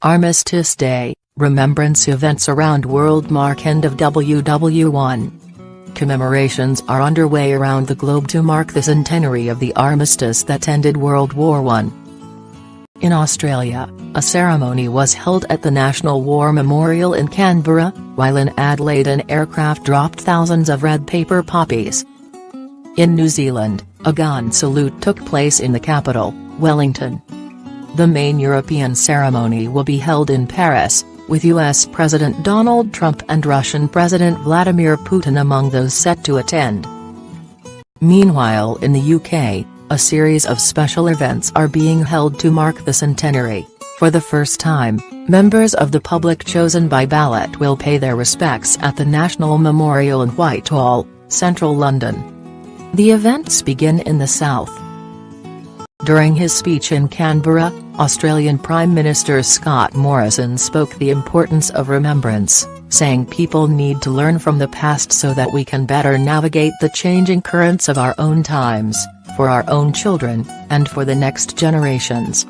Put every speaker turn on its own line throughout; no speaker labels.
Armistice Day, remembrance events around world mark end of WW1. Commemorations are underway around the globe to mark the centenary of the armistice that ended World War I. In Australia, a ceremony was held at the National War Memorial in Canberra, while in Adelaide an aircraft dropped thousands of red paper poppies. In New Zealand, a gun salute took place in the capital, Wellington. The main European ceremony will be held in Paris, with US President Donald Trump and Russian President Vladimir Putin among those set to attend. Meanwhile, in the UK, a series of special events are being held to mark the centenary. For the first time, members of the public chosen by ballot will pay their respects at the National Memorial in Whitehall, central London. The events begin in the south. During his speech in Canberra, Australian Prime Minister Scott Morrison spoke the importance of remembrance, saying people need to learn from the past so that we can better navigate the changing currents of our own times, for our own children, and for the next generations.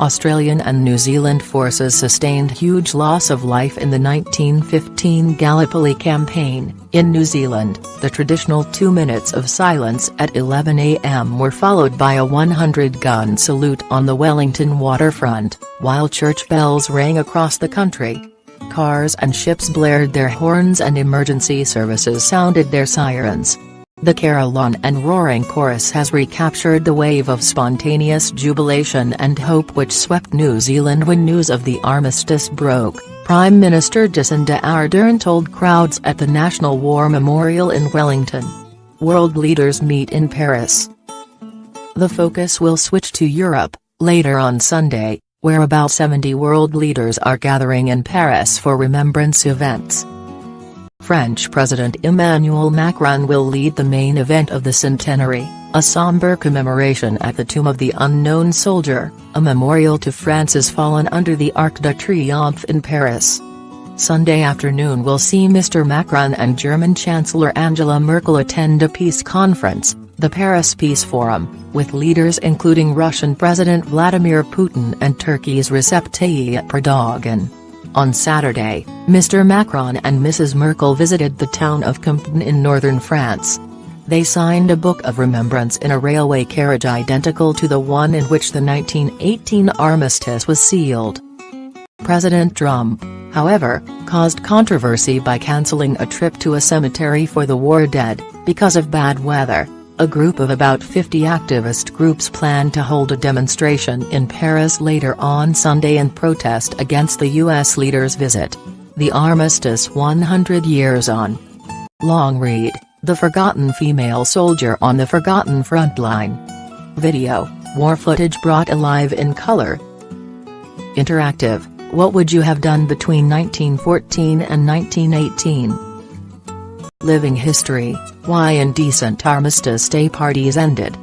Australian and New Zealand forces sustained huge loss of life in the 1915 Gallipoli campaign. In New Zealand, the traditional 2 minutes of silence at 11 a.m. were followed by a 100-gun salute on the Wellington waterfront, while church bells rang across the country. Cars and ships blared their horns and emergency services sounded their sirens. The carillon and roaring chorus has recaptured the wave of spontaneous jubilation and hope which swept New Zealand when news of the armistice broke, Prime Minister Jacinda Ardern told crowds at the National War Memorial in Wellington. World leaders meet in Paris. The focus will switch to Europe, later on Sunday, where about 70 world leaders are gathering in Paris for remembrance events. French President Emmanuel Macron will lead the main event of the centenary, a somber commemoration at the Tomb of the Unknown Soldier, a memorial to France's fallen under the Arc de Triomphe in Paris. Sunday afternoon will see Mr. Macron and German Chancellor Angela Merkel attend a peace conference, the Paris Peace Forum, with leaders including Russian President Vladimir Putin and Turkey's Recep Tayyip Erdogan. On Saturday, Mr. Macron and Mrs. Merkel visited the town of Compiègne in northern France. They signed a book of remembrance in a railway carriage identical to the one in which the 1918 armistice was sealed. President Trump, however, caused controversy by cancelling a trip to a cemetery for the war dead, because of bad weather. A group of about 50 activist groups plan to hold a demonstration in Paris later on Sunday in protest against the U.S. leader's visit. The Armistice 100 Years On. Long read, The Forgotten Female Soldier on the Forgotten Frontline. Video, war footage brought alive in color. Interactive, what would you have done between 1914 and 1918? Living history, why indecent Armistice Day parties ended.